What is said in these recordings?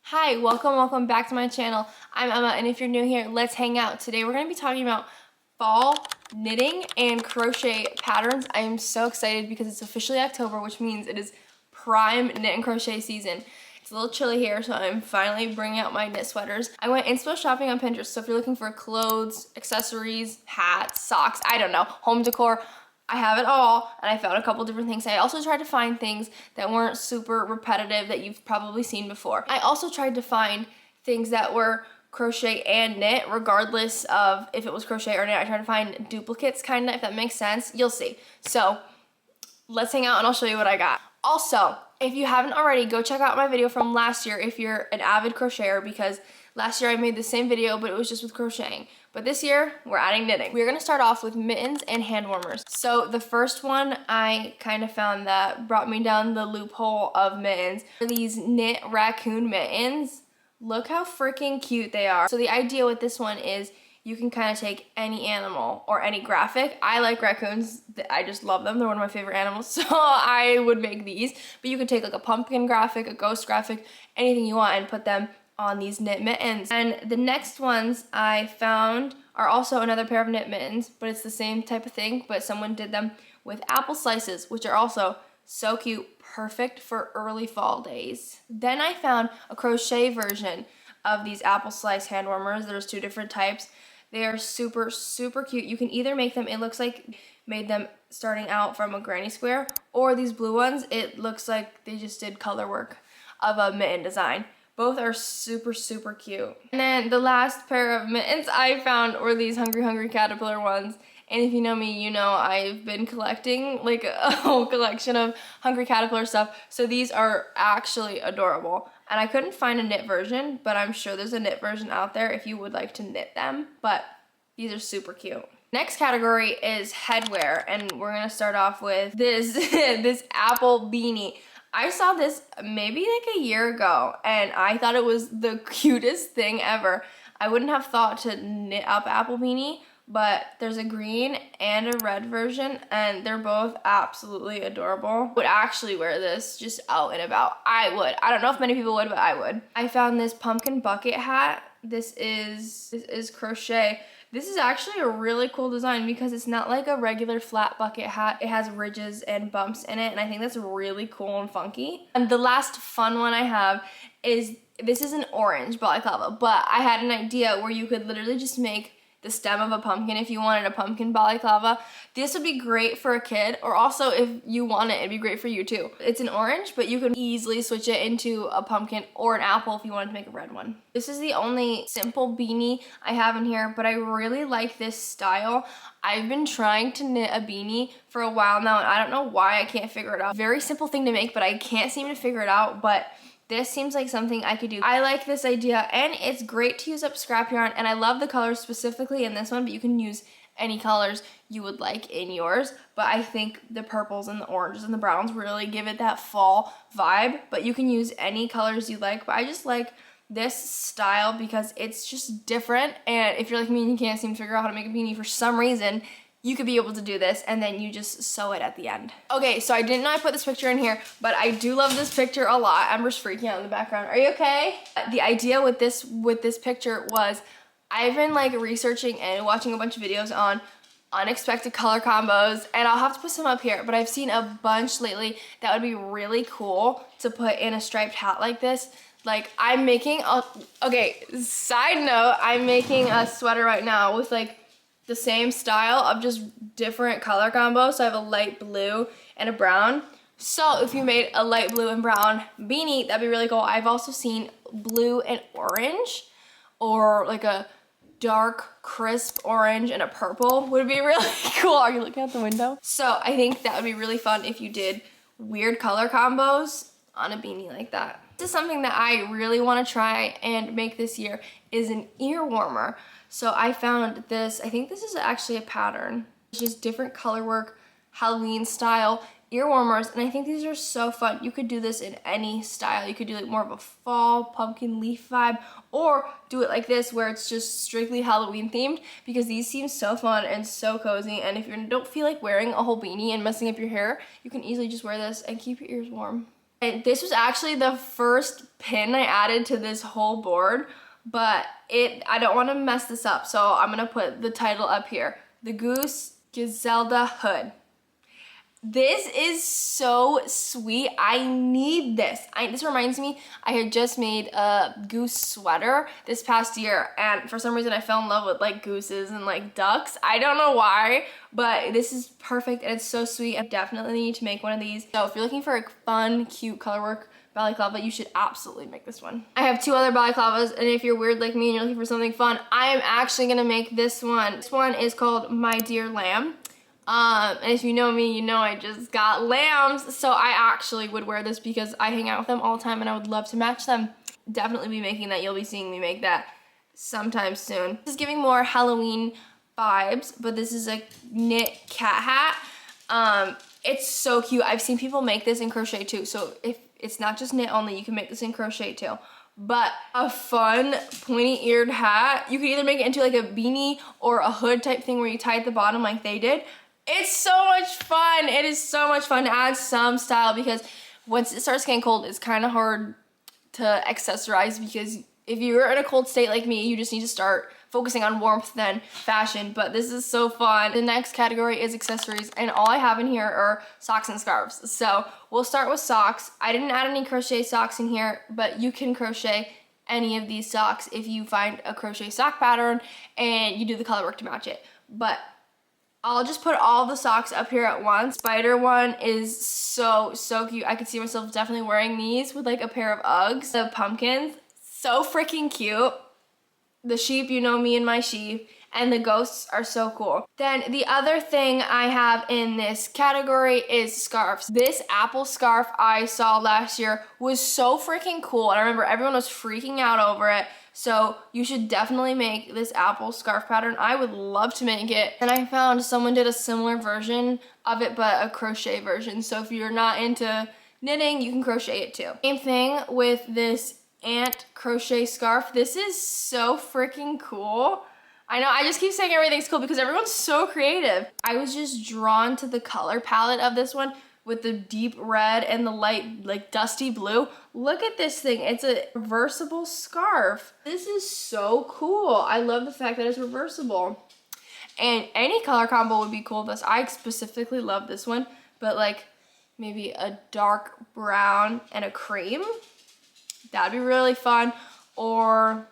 Hi, welcome back to my channel. I'm Emma, and if you're new here, let's hang out. Today we're going to be talking about fall knitting and crochet patterns. I am so excited because it's officially October, which means it is prime knit and crochet season. It's a little chilly here, so I'm finally bringing out my knit sweaters. I went inspo shopping on Pinterest, so if you're looking for clothes, accessories, hats, socks, I don't know, home decor, I have it all, and I found a couple different things. I also tried to find things that weren't super repetitive that you've probably seen before. I also tried to find things that were crochet and knit, regardless of if it was crochet or knit. I tried to find duplicates, kind of, if that makes sense. You'll see. So let's hang out and I'll show you what I got. Also, if you haven't already, go check out my video from last year if you're an avid crocheter, because last year I made the same video, but it was just with crocheting. But this year, we're adding knitting. We're gonna start off with mittens and hand warmers. So the first one I kind of found that brought me down the loophole of mittens. These knit raccoon mittens. Look how freaking cute they are. So the idea with this one is you can kind of take any animal or any graphic. I like raccoons. I just love them. They're one of my favorite animals. So I would make these. But you could take like a pumpkin graphic, a ghost graphic, anything you want, and put them on these knit mittens. And the next ones I found are also another pair of knit mittens, but it's the same type of thing, but someone did them with apple slices, which are also so cute, perfect for early fall days. Then I found a crochet version of these apple slice hand warmers. There's two different types. They are super, super cute. You can either make them, it looks like made them starting out from a granny square, or these blue ones, it looks like they just did color work of a mitten design. Both are super, super cute. And then the last pair of mittens I found were these Hungry Caterpillar ones. And if you know me, you know I've been collecting like a whole collection of Hungry Caterpillar stuff. So these are actually adorable. And I couldn't find a knit version, but I'm sure there's a knit version out there if you would like to knit them. But these are super cute. Next category is headwear, and we're gonna start off with this, this apple beanie. I saw this maybe like a year ago, and I thought it was the cutest thing ever. I wouldn't have thought to knit up apple beanie, but there's a green and a red version, and they're both absolutely adorable. I would actually wear this just out and about. I would. I don't know if many people would, but I would. I found this pumpkin bucket hat. This is crochet. This is actually a really cool design because it's not like a regular flat bucket hat. It has ridges and bumps in it, and I think that's really cool and funky. And the last fun one I have is, this is an orange balaclava, but I had an idea where you could literally just make the stem of a pumpkin if you wanted a pumpkin balaclava. This would be great for a kid, or also if you want it, it'd be great for you too. It's an orange, but you can easily switch it into a pumpkin or an apple if you wanted to make a red one. This is the only simple beanie I have in here, but I really like this style. I've been trying to knit a beanie for a while now, and I don't know why I can't figure it out. Very simple thing to make, but I can't seem to figure it out, but this seems like something I could do. I like this idea, and it's great to use up scrap yarn, and I love the colors specifically in this one, but you can use any colors you would like in yours. But I think the purples and the oranges and the browns really give it that fall vibe, but you can use any colors you like. But I just like this style because it's just different, and if you're like me and you can't seem to figure out how to make a beanie for some reason, you could be able to do this, and then you just sew it at the end. Okay, so I didn't know I put this picture in here, but I do love this picture a lot. Ember's freaking out in the background. Are you okay? The idea with this picture was, I've been like researching and watching a bunch of videos on unexpected color combos, and I'll have to put some up here, but I've seen a bunch lately that would be really cool to put in a striped hat like this. Like, I'm making a, okay, side note, I'm making a sweater right now with like the same style of just different color combos. So I have a light blue and a brown. So if you made a light blue and brown beanie, that'd be really cool. I've also seen blue and orange, or like a dark crisp orange and a purple would be really cool. Are you looking out the window? So I think that would be really fun if you did weird color combos on a beanie like that. This is something that I really want to try and make this year, is an ear warmer. So I found this, I think this is actually a pattern. It's just different color work, Halloween style ear warmers, and I think these are so fun. You could do this in any style. You could do like more of a fall pumpkin leaf vibe, or do it like this where it's just strictly Halloween themed, because these seem so fun and so cozy. And if you don't feel like wearing a whole beanie and messing up your hair, you can easily just wear this and keep your ears warm. And this was actually the first pin I added to this whole board, but I don't want to mess this up, so I'm gonna put the title up here. The Goose Giselda Hood. This is so sweet. I need this. This reminds me, I had just made a goose sweater this past year, and for some reason I fell in love with like gooses and like ducks. I don't know why, but this is perfect and it's so sweet. I definitely need to make one of these. So if you're looking for a fun, cute colorwork balaclava, you should absolutely make this one. I have 2 other balaclavas, and if you're weird like me and you're looking for something fun, I am actually gonna make this one. This one is called My Dear Lamb. And if you know me, you know I just got lambs, so I actually would wear this because I hang out with them all the time and I would love to match them. Definitely be making that. You'll be seeing me make that sometime soon. This is giving more Halloween vibes, but this is a knit cat hat. It's so cute. I've seen people make this in crochet too, so if it's not just knit only, you can make this in crochet too. But a fun pointy-eared hat. You could either make it into like a beanie or a hood type thing where you tie at the bottom like they did. It's so much fun. It is so much fun to add some style, because once it starts getting cold, it's kind of hard to accessorize, because if you're in a cold state like me, you just need to start focusing on warmth than fashion. But this is so fun. The next category is accessories, and all I have in here are socks and scarves. So we'll start with socks. I didn't add any crochet socks in here, but you can crochet any of these socks if you find a crochet sock pattern and you do the color work to match it. But I'll just put all the socks up here at once. Spider one is so cute. I could see myself definitely wearing these with like a pair of Uggs. The pumpkins, so freaking cute. The sheep, you know me and my sheep. And the ghosts are so cool. Then the other thing I have in this category is scarves. This apple scarf I saw last year was so freaking cool. And I remember everyone was freaking out over it. So you should definitely make this apple scarf pattern. I would love to make it. And I found someone did a similar version of it, but a crochet version. So if you're not into knitting, you can crochet it too. Same thing with this ant crochet scarf. This is so freaking cool. I know, I just keep saying everything's cool because everyone's so creative. I was just drawn to the color palette of this one with the deep red and the light, like dusty blue. Look at this thing, it's a reversible scarf. This is so cool. I love the fact that it's reversible. And any color combo would be cool with this. I specifically love this one, but like maybe a dark brown and a cream. That'd be really fun. Or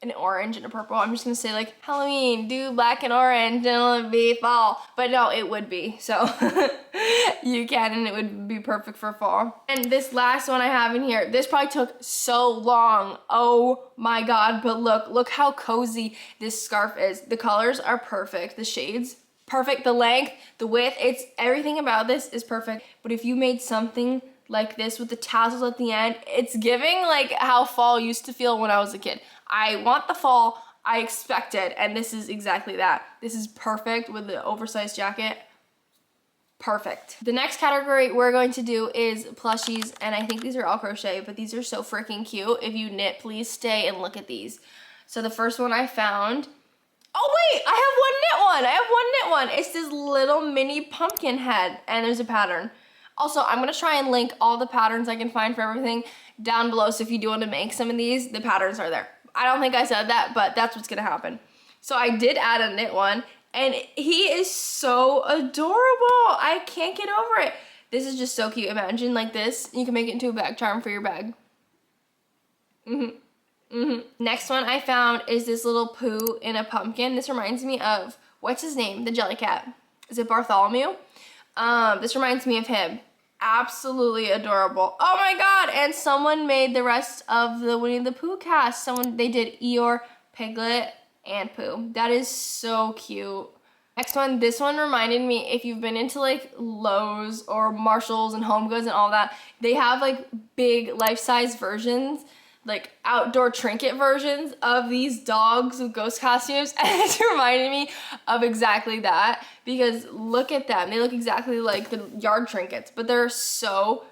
an orange and a purple. I'm just gonna say like Halloween, do black and orange and it'll be fall. But no, it would be. So you can, and it would be perfect for fall. And this last one I have in here, this probably took so long. Oh my God, but look how cozy this scarf is. The colors are perfect, the shades, perfect, the length, the width, it's everything about this is perfect. But if you made something like this with the tassels at the end, it's giving like how fall used to feel when I was a kid. I want the fall, I expect it, and this is exactly that. This is perfect with the oversized jacket. Perfect. The next category we're going to do is plushies, and I think these are all crochet, but these are so freaking cute. If you knit, please stay and look at these. So the first one I found, oh wait, I have one knit one. It's this little mini pumpkin head, and there's a pattern. Also, I'm gonna try and link all the patterns I can find for everything down below, so if you do want to make some of these, the patterns are there. I don't think I said that, but that's what's gonna happen. So I did add a knit one, and he is so adorable. I can't get over it. This is just so cute. Imagine like this, you can make it into a bag charm for your bag. Next one I found is this little poo in a pumpkin. This reminds me of, what's his name? The jelly cat. Is it Bartholomew? This reminds me of him. Absolutely adorable. Oh my God, and someone made the rest of the Winnie the Pooh cast. They did Eeyore, Piglet, and Pooh. That is so cute. Next one, this one reminded me, if you've been into like Lowe's or Marshalls and Home Goods and all that, they have like big life-size versions, like outdoor trinket versions of these dogs with ghost costumes, and it's reminding me of exactly that, because look at them. They look exactly like the yard trinkets, but they're so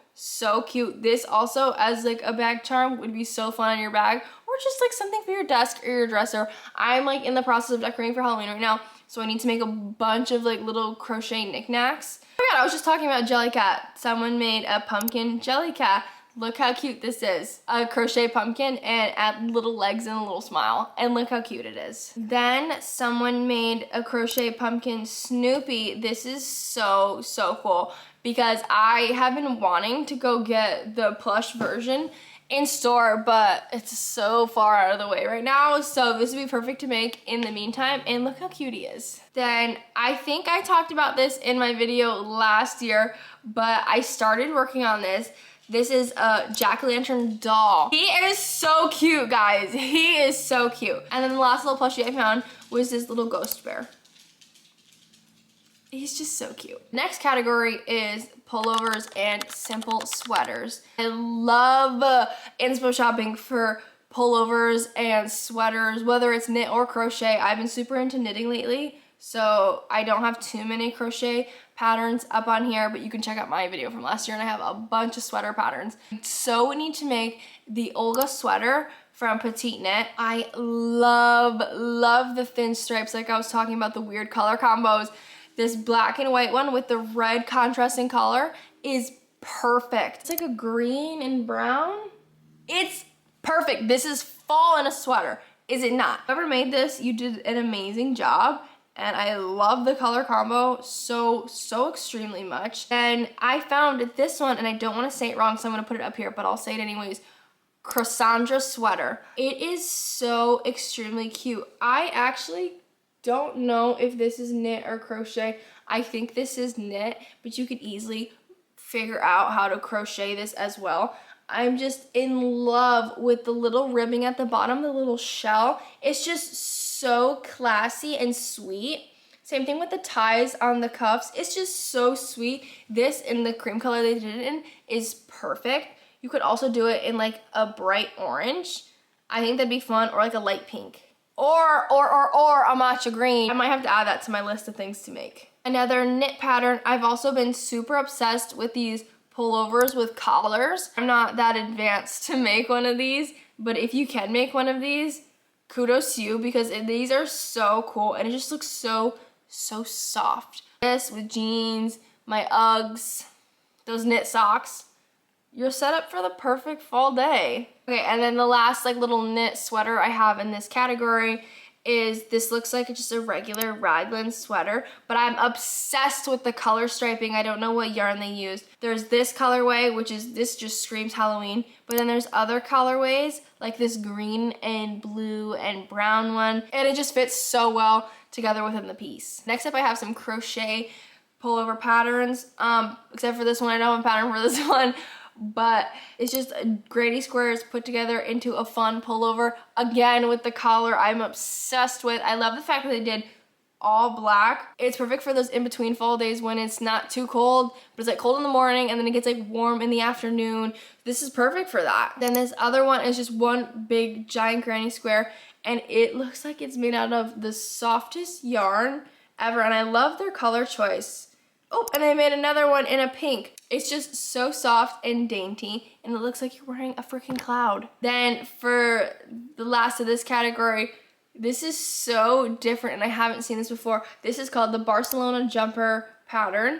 cute. This also as like a bag charm would be so fun on your bag, or just like something for your desk or your dresser. I'm like in the process of decorating for Halloween right now, so I need to make a bunch of like little crochet knickknacks. Oh my God, I was just talking about Jellycat. Someone made a pumpkin Jellycat. Look how cute this is. A crochet pumpkin and add little legs and a little smile. And look how cute it is. Then someone made a crochet pumpkin Snoopy. This is so, so cool because I have been wanting to go get the plush version in store, but it's so far out of the way right now, so this would be perfect to make in the meantime. And look how cute he is. Then I think I talked about this in my video last year, but I started working on this. This is a jack-o'-lantern doll. He is so cute, guys. He is so cute. And then the last little plushie I found was this little ghost bear. He's just so cute. Next category is pullovers and simple sweaters. I love inspo shopping for pullovers and sweaters, whether it's knit or crochet. I've been super into knitting lately, so I don't have too many crochet patterns up on here, but you can check out my video from last year and I have a bunch of sweater patterns. So we need to make the Olga sweater from Petite Knit. I love the thin stripes, like I was talking about, the weird color combos. This black and white one with the red contrasting color is perfect. It's like a green and brown. It's perfect. This is fall in a sweater, is it not? Whoever made this, you did an amazing job. And I love the color combo so extremely much. And I found this one, and I don't want to say it wrong, so I'm going to put it up here, but I'll say it anyways. Croissandra sweater. It is so extremely cute. I actually don't know if this is knit or crochet. I think this is knit, but you could easily figure out how to crochet this as well. I'm just in love with the little ribbing at the bottom, the little shell. It's just so classy and sweet. Same thing with the ties on the cuffs. It's just so sweet. This in the cream color they did it in is perfect. You could also do it in like a bright orange. I think that'd be fun, or like a light pink. Or a matcha green. I might have to add that to my list of things to make. Another knit pattern, I've also been super obsessed with these pullovers with collars. I'm not that advanced to make one of these, but if you can make one of these, kudos to you, because these are so cool and it just looks so soft. This with jeans, my Uggs, those knit socks, you're set up for the perfect fall day. Okay, and then the last like little knit sweater I have in this category is, this looks like it's just a regular raglan sweater, but I'm obsessed with the color striping. I don't know what yarn they used. There's this colorway, which is, this just screams Halloween, but then there's other colorways, like this green and blue and brown one, and it just fits so well together within the piece. Next up, I have some crochet pullover patterns, except for this one. I don't have a pattern for this one, but it's just granny squares put together into a fun pullover. Again, with the collar, I'm obsessed with. I love the fact that they did all black. It's perfect for those in-between fall days when it's not too cold, but it's like cold in the morning and then it gets like warm in the afternoon. This is perfect for that. Then this other one is just one big giant granny square, and it looks like it's made out of the softest yarn ever, and I love their color choice. Oh, and I made another one in a pink. It's just so soft and dainty, and it looks like you're wearing a freaking cloud. Then for the last of this category, this is so different, and I haven't seen this before. This is called the Barcelona jumper pattern.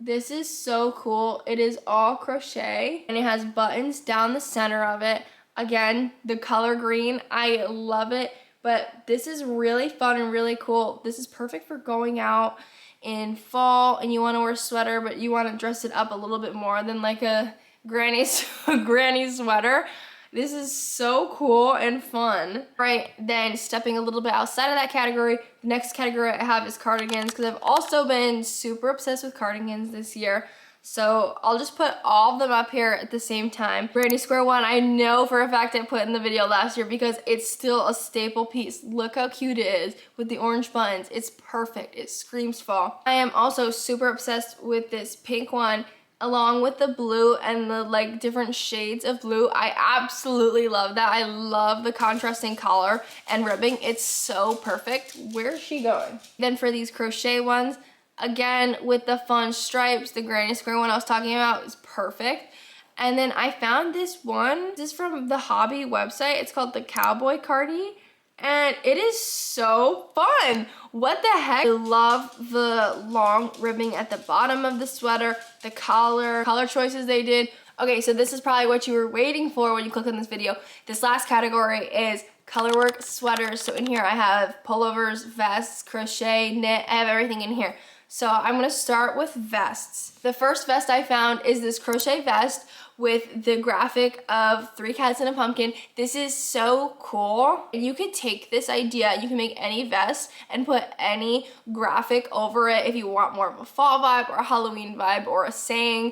This is so cool. It is all crochet, and it has buttons down the center of it. Again, the color green, I love it, but this is really fun and really cool. This is perfect for going out in fall and you want to wear a sweater, but you want to dress it up a little bit more than like a granny sweater. This is so cool and fun. Right, then stepping a little bit outside of that category, the next category I have is cardigans, because I've also been super obsessed with cardigans this year. So I'll just put all of them up here at the same time. Granny square one, I know for a fact I put in the video last year because it's still a staple piece. Look how cute it is with the orange buttons. It's perfect. It screams fall. I am also super obsessed with this pink one along with the blue and the like different shades of blue. I absolutely love that. I love the contrasting collar and ribbing. It's so perfect. Where is she going? Then for these crochet ones, again, with the fun stripes, the granny square one I was talking about is perfect. And then I found this one. This is from the Hobby website. It's called the Cowboy Cardi. and it is so fun. What the heck? I love the long ribbing at the bottom of the sweater, the color choices they did. Okay, so this is probably what you were waiting for when you click on this video. This last category is colorwork sweaters. So in here I have pullovers, vests, crochet, knit, I have everything in here. So I'm gonna start with vests. The first vest I found is this crochet vest with the graphic of 3 cats and a pumpkin. This is so cool. You could take this idea, you can make any vest and put any graphic over it if you want more of a fall vibe or a Halloween vibe or a saying.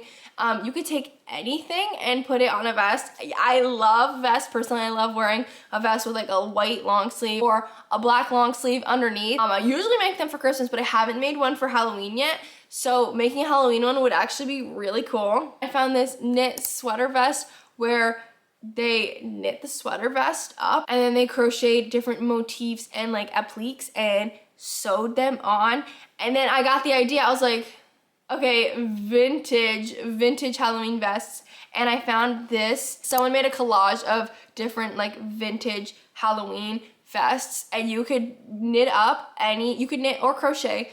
You could take anything and put it on a vest. I love vests. Personally, I love wearing a vest with like a white long sleeve or a black long sleeve underneath. I usually make them for Christmas, but I haven't made one for Halloween yet. So making a Halloween one would actually be really cool. I found this knit sweater vest where they knit the sweater vest up and then they crocheted different motifs and like appliques and sewed them on. And then I got the idea. I was like, okay, vintage Halloween vests. And I found this. Someone made a collage of different like vintage Halloween vests, and you could knit up you could knit or crochet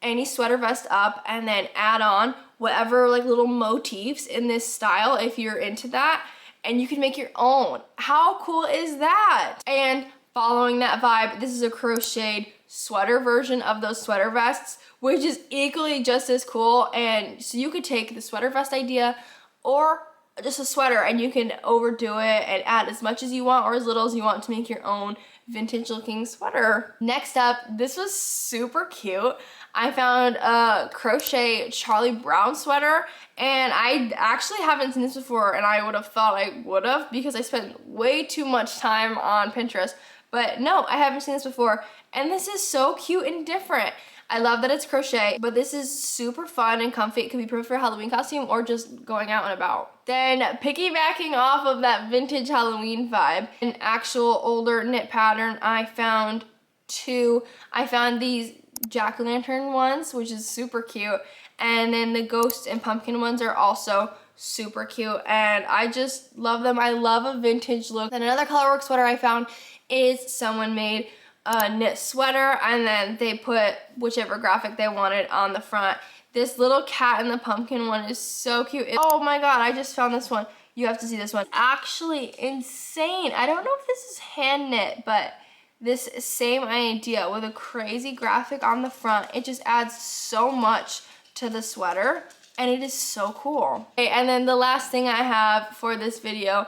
any sweater vest up and then add on whatever like little motifs in this style if you're into that, and you can make your own. How cool is that? And following that vibe, this is a crocheted sweater version of those sweater vests, which is equally just as cool. And so you could take the sweater vest idea or just a sweater and you can overdo it and add as much as you want or as little as you want to make your own vintage looking sweater. Next up, this was super cute. I found a crochet Charlie Brown sweater, and I actually haven't seen this before, and I would have thought I would have because I spent way too much time on Pinterest. But no, I haven't seen this before, and this is so cute and different. I love that it's crochet, but this is super fun and comfy. It could be perfect for a Halloween costume or just going out and about. Then piggybacking off of that vintage Halloween vibe, an actual older knit pattern, I found two. I found these jack-o'-lantern ones, which is super cute, and then the ghost and pumpkin ones are also super cute, and I just love them. I love a vintage look. Then another colorwork sweater I found is someone made a knit sweater and then they put whichever graphic they wanted on the front. This little cat and the pumpkin one is so cute. Oh my god, I just found this one. You have to see this one. Actually insane. I don't know if this is hand knit, but this same idea with a crazy graphic on the front, it just adds so much to the sweater and it is so cool. Okay, and then the last thing I have for this video,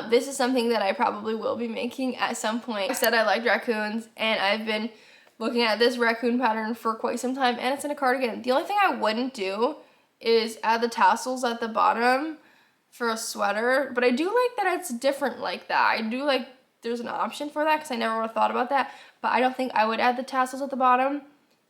this is something that I probably will be making at some point. I said I liked raccoons, and I've been looking at this raccoon pattern for quite some time, and it's in a cardigan. The only thing I wouldn't do is add the tassels at the bottom for a sweater, but I do like that it's different like that. I do like there's an option for that because I never would have thought about that, but I don't think I would add the tassels at the bottom,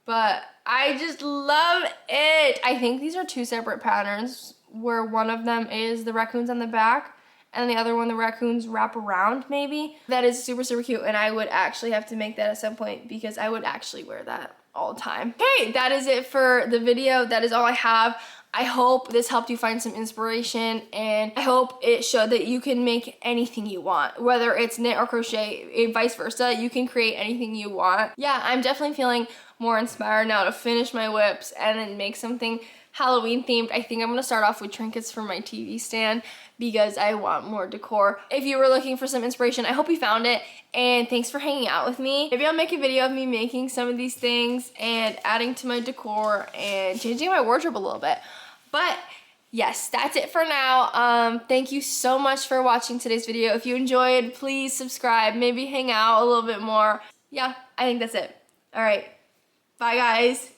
but I just love it. I think these are two separate patterns where one of them is the raccoons on the back and the other one the raccoons wrap around maybe. That is super, super cute, and I would actually have to make that at some point because I would actually wear that all the time. Okay, that is it for the video. That is all I have. I hope this helped you find some inspiration, and I hope it showed that you can make anything you want, whether it's knit or crochet, vice versa. You can create anything you want. Yeah, I'm definitely feeling more inspired now to finish my whips and then make something Halloween themed. I think I'm gonna start off with trinkets for my TV stand because I want more decor. If you were looking for some inspiration, I hope you found it, and thanks for hanging out with me. Maybe I'll make a video of me making some of these things and adding to my decor and changing my wardrobe a little bit. But yes, that's it for now. Thank you so much for watching today's video. If you enjoyed, please subscribe, maybe hang out a little bit more. Yeah, I think that's it. All right, bye guys.